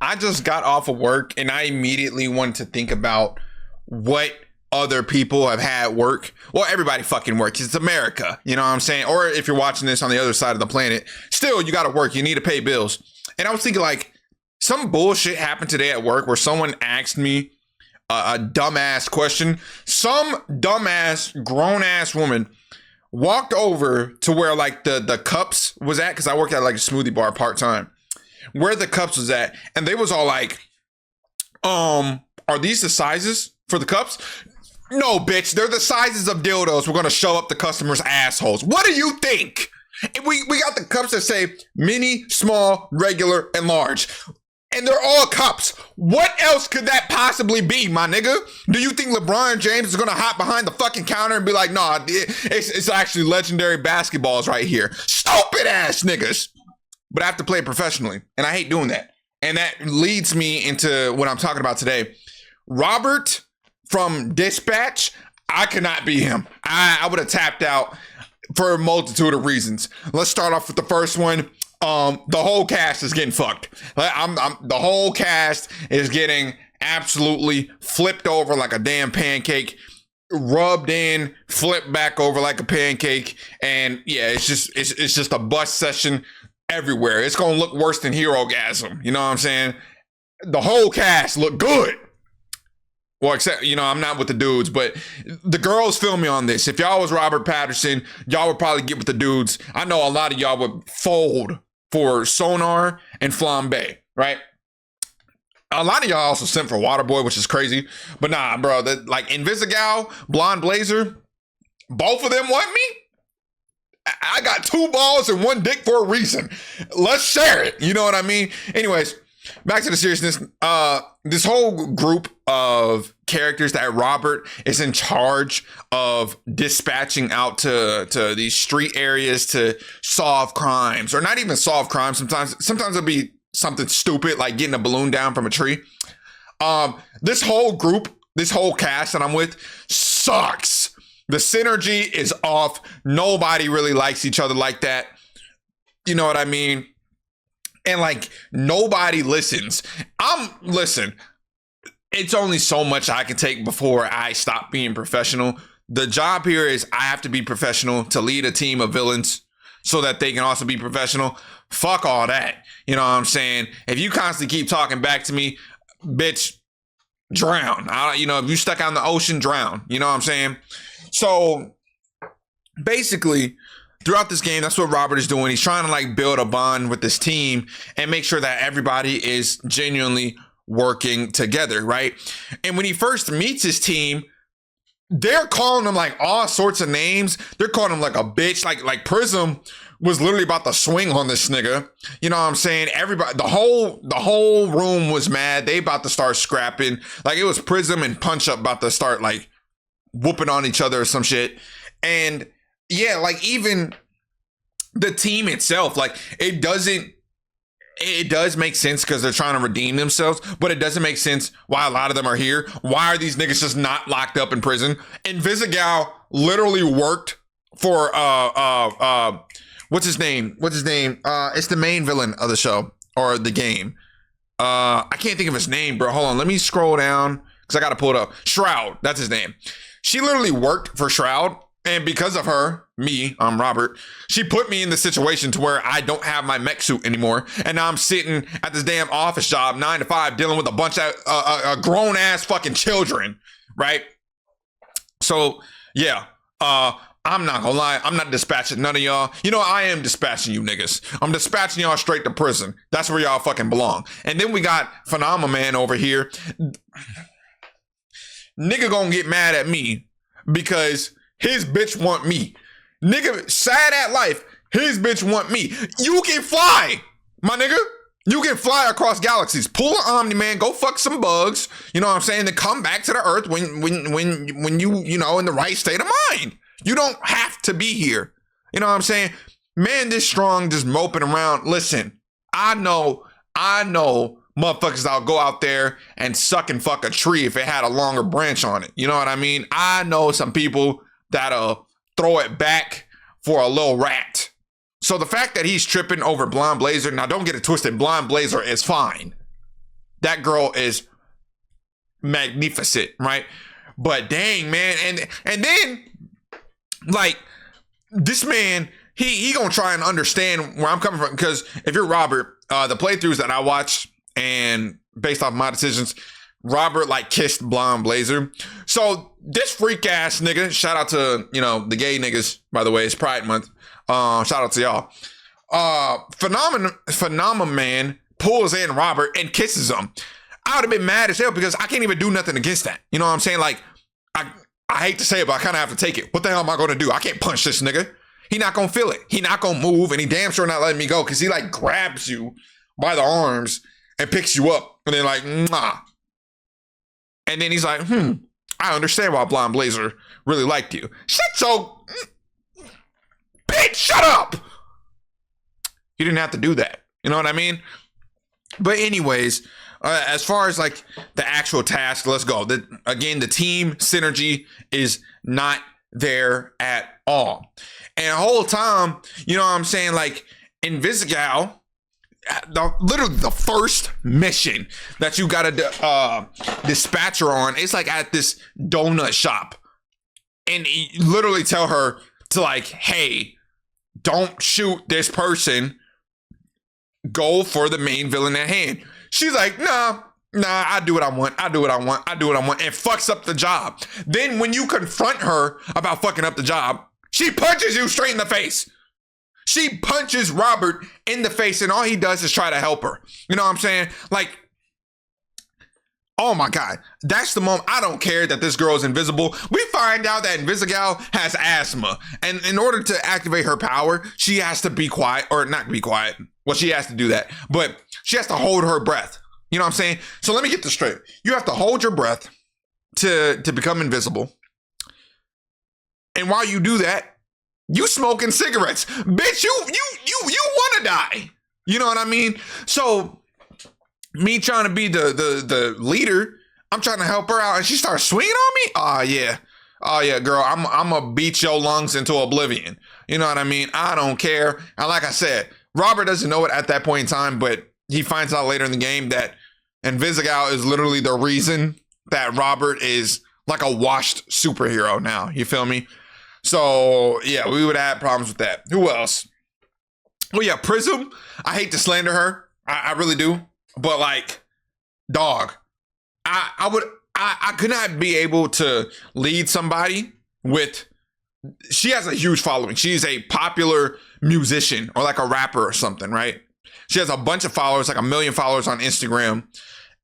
I just got off of work and I immediately wanted to think about what other people have had work. Well, everybody fucking works. It's America. You know what I'm saying? Or if you're watching this on the other side of the planet, still, you got to work. You need to pay bills. And I was thinking, like, some bullshit happened today at work where someone asked me a dumbass question. Some dumbass, grown ass woman walked over to where, like, the cups was at, because I work at, like, a smoothie bar part time, where the cups was at, and they was all like, are these the sizes for the cups? No, bitch, they're the sizes of dildos. We're gonna show up the customers' assholes. What do you think? We got the cups that say mini, small, regular, and large. And they're all cups. What else could that possibly be, my nigga? Do you think LeBron James is gonna hop behind the fucking counter and be like, nah, it's actually legendary basketballs right here? Stupid ass niggas. But I have to play it professionally, and I hate doing that. And that leads me into what I'm talking about today. Robert from Dispatch, I could not be him. I would have tapped out for a multitude of reasons. Let's start off with the first one. The whole cast is getting fucked. The whole cast is getting absolutely flipped over like a damn pancake, rubbed in, flipped back over like a pancake, and yeah, it's just a bust session everywhere. It's gonna look worse than Hero-gasm. You know what I'm saying? The whole cast look good. Well, except, you know, I'm not with the dudes, but the girls feel me on this. If y'all was Robert Patterson, y'all would probably get with the dudes. I know a lot of y'all would fold for Sonar and Flambe, right? A lot of y'all also sent for Waterboy, which is crazy. But nah, bro, like Invisigal, Blonde Blazer, both of them want me? I got two balls and one dick for a reason. Let's share it. You know what I mean? Anyways, back to the seriousness. This whole group of characters that Robert is in charge of dispatching out to these street areas to solve crimes, or not even solve crimes. Sometimes it'll be something stupid like getting a balloon down from a tree. This whole group, this whole cast that I'm with sucks. The synergy is off. Nobody really likes each other like that. You know what I mean? And like, nobody listens. Listen, it's only so much I can take before I stop being professional. The job here is I have to be professional to lead a team of villains so that they can also be professional. Fuck all that. You know what I'm saying? If you constantly keep talking back to me, bitch, drown. If you stuck out in the ocean, drown. You know what I'm saying? So basically, throughout this game, that's what Robert is doing. He's trying to like build a bond with this team and make sure that everybody is genuinely working together, right? And when he first meets his team, they're calling him like all sorts of names. They're calling him like a bitch. Like Prism was literally about to swing on this nigga. You know what I'm saying? Everybody, the whole room was mad. They about to start scrapping. Like it was Prism and Punch Up about to start like whooping on each other or some shit. And yeah, like even the team itself, like it does make sense because they're trying to redeem themselves, but it doesn't make sense why a lot of them are here. Why are these niggas just not locked up in prison? Invisigal literally worked for what's his name? It's the main villain of the show or the game. I can't think of his name, bro. Hold on, let me scroll down because I gotta pull it up. Shroud, that's his name. She literally worked for Shroud. And because of her, I'm Robert, she put me in the situation to where I don't have my mech suit anymore. And now I'm sitting at this damn office job, 9 to 5, dealing with a bunch of grown ass fucking children, right? So, yeah, I'm not gonna lie. I'm not dispatching none of y'all. You know, I am dispatching you niggas. I'm dispatching y'all straight to prison. That's where y'all fucking belong. And then we got Phenomena Man over here. Nigga gonna get mad at me because his bitch want me. Nigga, sad at life. His bitch want me. You can fly, my nigga. You can fly across galaxies. Pull an Omni-Man, go fuck some bugs. You know what I'm saying? Then come back to the earth when you know, in the right state of mind. You don't have to be here. You know what I'm saying? Man, this strong just moping around. Listen, I know motherfuckers that'll go out there and suck and fuck a tree if it had a longer branch on it. You know what I mean? I know some people that'll throw it back for a little rat. So the fact that he's tripping over Blonde Blazer, now don't get it twisted, Blonde Blazer is fine. That girl is magnificent, right? But dang, man, and then like this man, he gonna try and understand where I'm coming from, because if you're Robert, the playthroughs that I watched and based off my decisions, Robert like kissed Blonde Blazer. So this freak ass nigga, shout out to, you know, the gay niggas, by the way, it's Pride Month. Shout out to y'all. Phenomenon Man pulls in Robert and kisses him. I would have been mad as hell because I can't even do nothing against that. You know what I'm saying? Like, I hate to say it, but I kind of have to take it. What the hell am I going to do? I can't punch this nigga. He not going to feel it. He not going to move, and he damn sure not letting me go, because he like grabs you by the arms and picks you up and then like, nah. And then he's like, I understand why Blonde Blazer really liked you. Shit, so, bitch, shut up. You didn't have to do that. You know what I mean? But anyways, as far as like the actual task, let's go. Again, the team synergy is not there at all. And the whole time, you know what I'm saying? Like Invisigal, literally the first mission that you got to dispatch her on, it's like at this donut shop. And you literally tell her to like, hey, don't shoot this person. Go for the main villain at hand. She's like, nah, I do what I want. I do what I want. And fucks up the job. Then when you confront her about fucking up the job, she punches you straight in the face. She punches Robert in the face, and all he does is try to help her. You know what I'm saying? Like, oh my God. That's the moment. I don't care that this girl is invisible. We find out that Invisigal has asthma. And in order to activate her power, she has to be quiet, or not be quiet. Well, she has to do that, but she has to hold her breath. You know what I'm saying? So let me get this straight. You have to hold your breath to become invisible. And while you do that, you smoking cigarettes. Bitch, you want to die. You know what I mean? So me trying to be the leader, I'm trying to help her out, and she starts swinging on me? Oh yeah, girl, I'm gonna beat your lungs into oblivion. You know what I mean? I don't care. And like I said, Robert doesn't know it at that point in time, but he finds out later in the game that Invisigal is literally the reason that Robert is like a washed superhero now. You feel me? So yeah, we would have problems with that. Who else? Oh yeah, Prism. I hate to slander her. I really do. But like, dog, I could not be able to lead somebody with, she has a huge following. She's a popular musician or like a rapper or something, right? She has a bunch of followers, like 1 million followers on Instagram.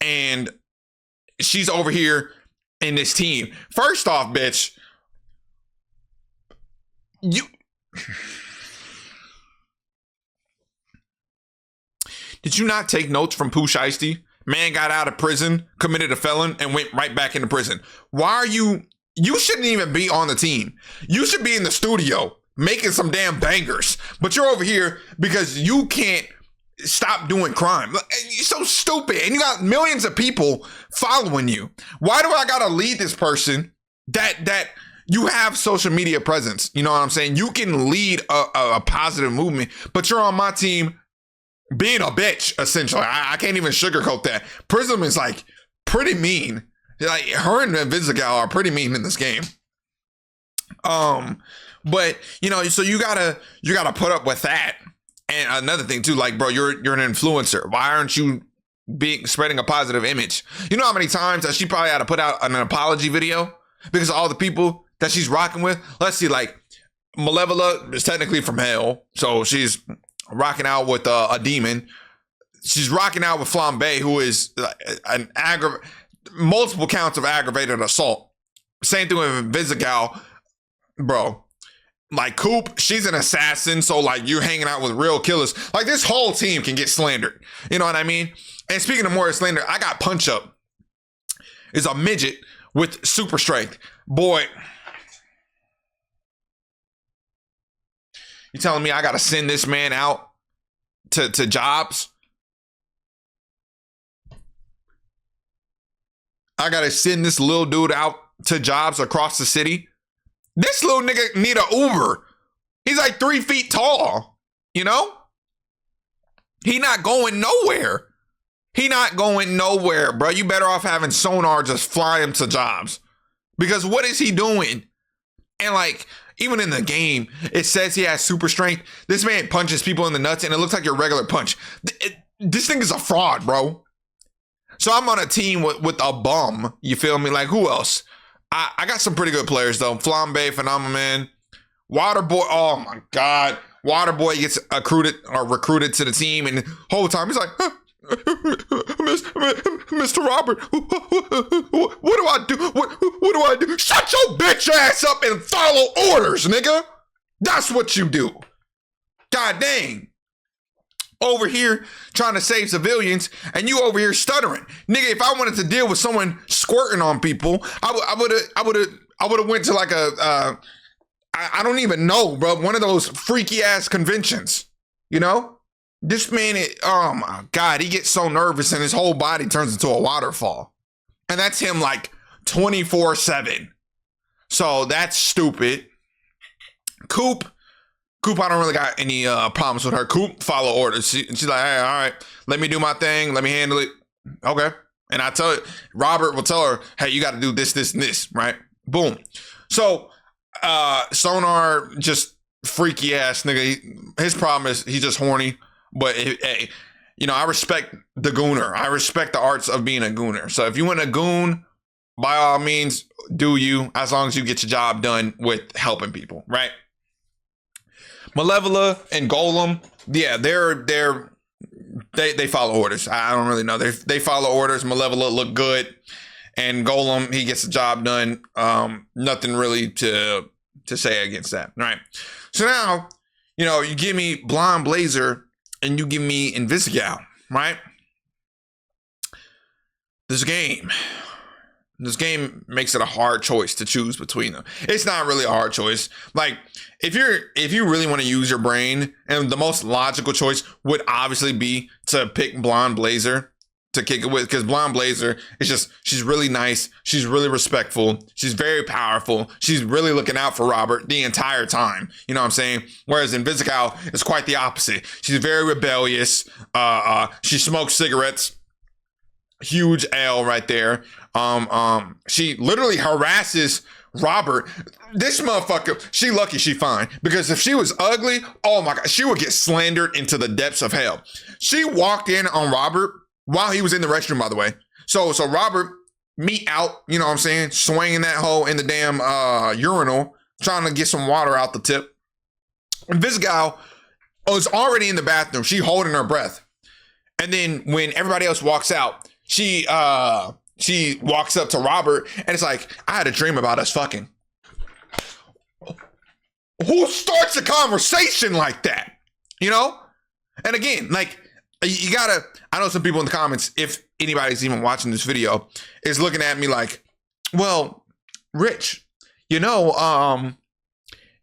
And she's over here in this team. First off, bitch, did you not take notes from Pooh Shiesty? Man got out of prison, committed a felon, and went right back into prison. Why are you shouldn't even be on the team. You should be in the studio making some damn bangers. But you're over here because you can't stop doing crime. You're so stupid. And you got millions of people following you. Why do I gotta lead this person that you have social media presence? You know what I'm saying? You can lead a positive movement, but you're on my team being a bitch, essentially. I can't even sugarcoat that. Prism is like pretty mean. Like her and Invisigal are pretty mean in this game. But you know, so you gotta put up with that. And another thing too, like, bro, you're an influencer. Why aren't you spreading a positive image? You know how many times that she probably had to put out an apology video because of all the people that she's rocking with? Let's see, like Malevola is technically from hell, so she's rocking out with a demon. She's rocking out with Flambe, who is an multiple counts of aggravated assault. Same thing with Invisigal, bro. Like Coop, she's an assassin, so like you're hanging out with real killers. Like this whole team can get slandered. You know what I mean? And speaking of more slander, I got Punch Up. Is a midget with super strength. Boy, you telling me I gotta send this man out to jobs? I gotta send this little dude out to jobs across the city? This little nigga need an Uber. He's like 3 feet tall, you know? He not going nowhere. He not going nowhere, bro. You better off having Sonar just fly him to jobs. Because what is he doing? And like, even in the game, it says he has super strength. This man punches people in the nuts and it looks like your regular punch. This thing is a fraud, bro. So I'm on a team with a bum. You feel me? Like, who else? I got some pretty good players, though. Flambe, Phenomenon. Waterboy. Oh, my God. Waterboy gets recruited to the team. And the whole time he's like, Mr. Robert, what do I do? What do I do? Shut your bitch ass up and follow orders, nigga. That's what you do. God dang. Over here trying to save civilians and you over here stuttering. Nigga, if I wanted to deal with someone squirting on people, I would have went to like I don't even know, bro. One of those freaky ass conventions, you know? This man, oh my God, he gets so nervous and his whole body turns into a waterfall. And that's him like 24/7. So that's stupid. Coop, I don't really got any problems with her. Coop, follow orders. She's like, hey, all right, let me do my thing. Let me handle it. Okay. And I tell it, Robert will tell her, hey, you got to do this, this, and this, right? Boom. So Sonar, just freaky ass nigga. His problem is he's just horny. But hey, you know, I respect the gooner. I respect the arts of being a gooner. So if you want a goon, by all means, do you, as long as you get your job done with helping people, right? Malevola and Golem, yeah, they follow orders. I don't really know. They follow orders. Malevola look good, and Golem, he gets the job done. Nothing really to say against that, right? So now, you know, you give me Blonde Blazer and you give me Invisigal, right? This game makes it a hard choice to choose between them. It's not really a hard choice. Like, if you really want to use your brain, and the most logical choice would obviously be to pick Blonde Blazer to kick it with, because Blonde Blazer is just, she's really nice, she's really respectful, she's very powerful, she's really looking out for Robert the entire time. You know what I'm saying? Whereas Invisigal is quite the opposite. She's very rebellious. She smokes cigarettes. Huge L right there. She literally harasses Robert. This motherfucker, she lucky she fine. Because if she was ugly, oh my God, she would get slandered into the depths of hell. She walked in on Robert while he was in the restroom, by the way. So Robert, meat out, you know what I'm saying? Swinging that hole in the damn urinal, trying to get some water out the tip. Invisigal was already in the bathroom. She holding her breath. And then when everybody else walks out, she walks up to Robert and it's like, I had a dream about us fucking. Who starts a conversation like that? You know? And again, like, you gotta, I know some people in the comments, if anybody's even watching this video, is looking at me like, well, Rich, you know,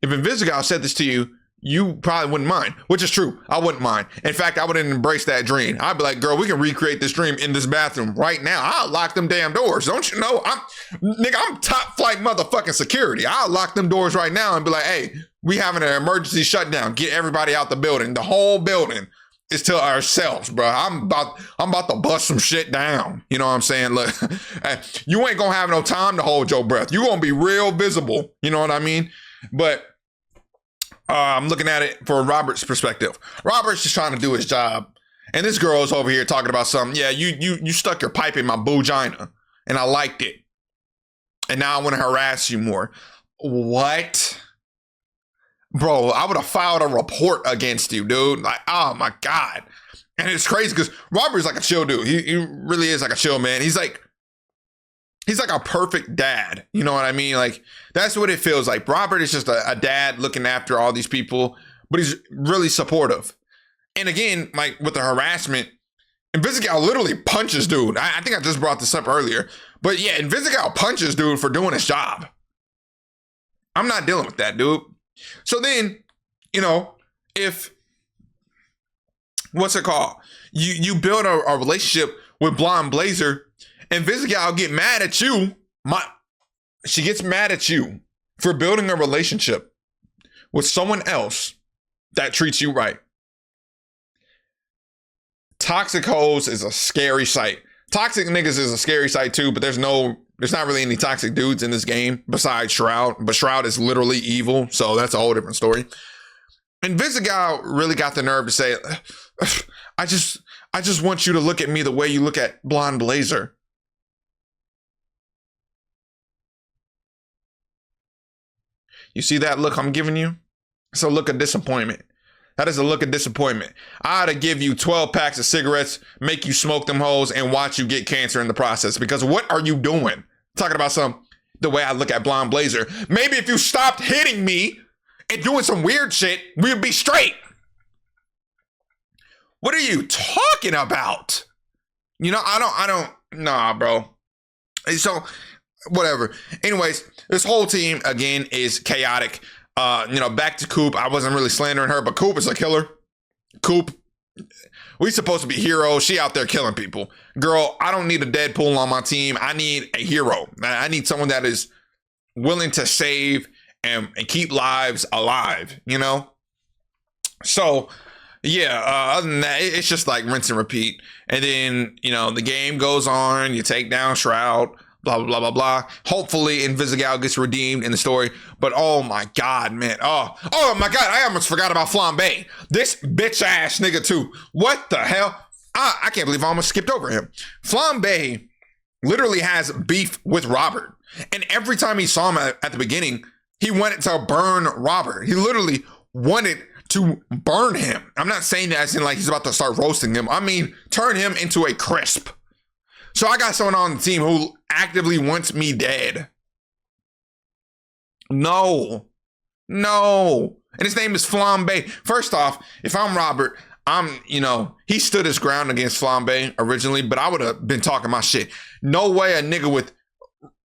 if Invisigal said this to you, you probably wouldn't mind, which is true. I wouldn't mind. In fact, I wouldn't embrace that dream. I'd be like, girl, we can recreate this dream in this bathroom right now. I'll lock them damn doors. Don't you know? I'm top flight motherfucking security. I'll lock them doors right now and be like, hey, we having an emergency shutdown. Get everybody out the building. The whole building is to ourselves, bro. I'm about to bust some shit down. You know what I'm saying? Look, you ain't gonna have no time to hold your breath. You gonna be real visible. You know what I mean? But I'm looking at it from Robert's perspective. Robert's just trying to do his job. And this girl is over here talking about something. Yeah, you stuck your pipe in my boogina and I liked it. And now I want to harass you more. What? Bro, I would have filed a report against you, dude. Like, oh my God. And it's crazy because Robert's like a chill dude. He really is like a chill man. He's like a perfect dad. You know what I mean? Like, that's what it feels like. Robert is just a dad looking after all these people, but he's really supportive. And again, like with the harassment, Invisigal literally punches dude. I think I just brought this up earlier. But yeah, Invisigal punches dude for doing his job. I'm not dealing with that, dude. So then, you know, if, what's it called? You build a relationship with Blonde Blazer, Invisigal get mad at you. She gets mad at you for building a relationship with someone else that treats you right. toxic hoes is a scary sight. Toxic niggas is a scary sight too, but there's not really any toxic dudes in this game besides Shroud. But Shroud is literally evil, so that's a whole different story. Invisigal really got the nerve to say, I just want you to look at me the way you look at Blonde Blazer. You see that look I'm giving you? It's a look of disappointment. That is a look of disappointment. I ought to give you 12 packs of cigarettes, make you smoke them hoes, and watch you get cancer in the process. Because what are you doing? Talking about the way I look at Blonde Blazer. Maybe if you stopped hitting me and doing some weird shit, we'd be straight. What are you talking about? You know, nah, bro. So, whatever. Anyways, this whole team, again, is chaotic. Back to Coop. I wasn't really slandering her, but Coop is a killer. Coop, we supposed to be heroes. She out there killing people. Girl, I don't need a Deadpool on my team. I need a hero. I need someone that is willing to save and keep lives alive, you know? So, yeah, other than that, it's just like rinse and repeat. And then, the game goes on. You take down Shroud. Blah, blah, blah, blah, blah. Hopefully, Invisigal gets redeemed in the story. But oh my God, man. Oh my God. I almost forgot about Flambe. This bitch ass nigga too. What the hell? I can't believe I almost skipped over him. Flambe literally has beef with Robert. And every time he saw him at the beginning, he wanted to burn Robert. He literally wanted to burn him. I'm not saying that as in like he's about to start roasting him. I mean, turn him into a crisp. So I got someone on the team who actively wants me dead. No. And his name is Flambe. First off, if I'm Robert, he stood his ground against Flambe originally, but I would have been talking my shit. No way a nigga with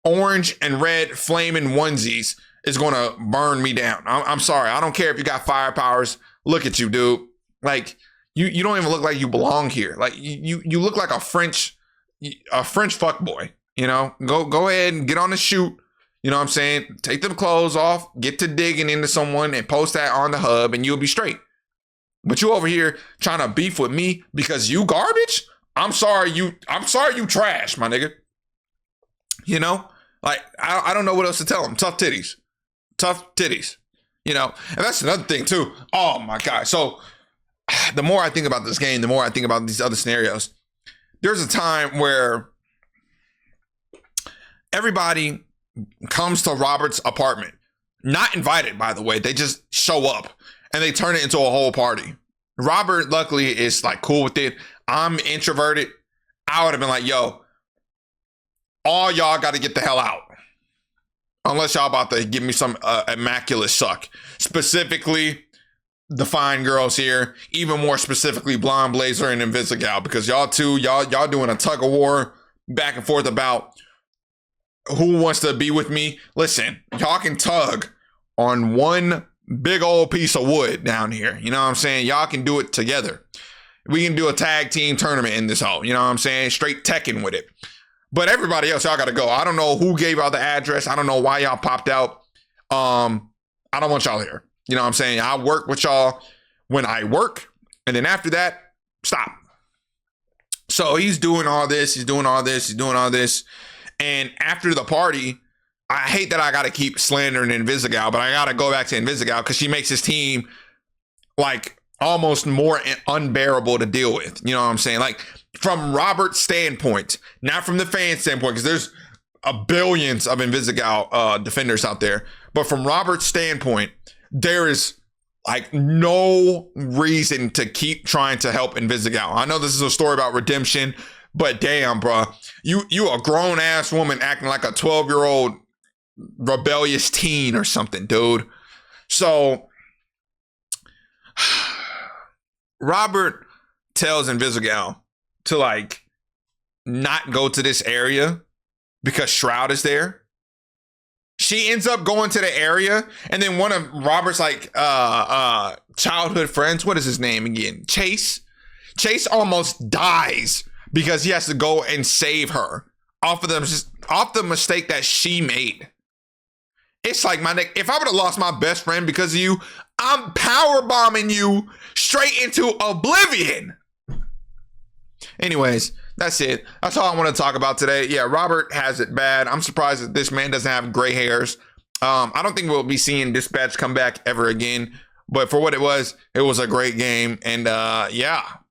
orange and red flaming onesies is going to burn me down. I'm sorry. I don't care if you got fire powers. Look at you, dude. Like, you don't even look like you belong here. Like, you look like a French fuckboy, go ahead and get on the shoot. You know what I'm saying? Take them clothes off, get to digging into someone and post that on the hub and you'll be straight. But you over here trying to beef with me because you garbage? I'm sorry you trash, my nigga. Like, I don't know what else to tell him. Tough titties. And that's another thing too. Oh my God. So the more I think about this game, the more I think about these other scenarios. There's a time where everybody comes to Robert's apartment. Not invited, by the way. They just show up and they turn it into a whole party. Robert, luckily, is like cool with it. I'm introverted. I would have been like, yo, all y'all got to get the hell out. Unless y'all about to give me some immaculate suck. Specifically, the fine girls here, even more specifically Blonde Blazer and Invisigal, because y'all doing a tug of war back and forth about who wants to be with me. Listen, y'all can tug on one big old piece of wood down here. You know what I'm saying? Y'all can do it together. We can do a tag team tournament in this hole. You know what I'm saying? Straight Tekken with it. But everybody else, y'all got to go. I don't know who gave y'all the address. I don't know why y'all popped out. I don't want y'all here. You know what I'm saying? I work with y'all when I work. And then after that, stop. So he's doing all this. And after the party, I hate that I got to keep slandering Invisigal, but I got to go back to Invisigal because she makes his team like almost more unbearable to deal with. You know what I'm saying? Like from Robert's standpoint, not from the fan standpoint, because there's billions of Invisigal defenders out there. But from Robert's standpoint, there is like no reason to keep trying to help Invisigal. I know this is a story about redemption, but damn, bro, you a grown ass woman acting like a 12-year-old rebellious teen or something, dude. So Robert tells Invisigal to like not go to this area because Shroud is there. She ends up going to the area, and then one of Robert's like childhood friends, what is his name again? Chase almost dies because he has to go and save her off the mistake that she made. It's like, my nigga, if I would have lost my best friend because of you, I'm power bombing you straight into oblivion. Anyways, that's it. That's all I want to talk about today. Yeah, Robert has it bad. I'm surprised that this man doesn't have gray hairs. I don't think we'll be seeing Dispatch come back ever again. But for what it was a great game. And yeah,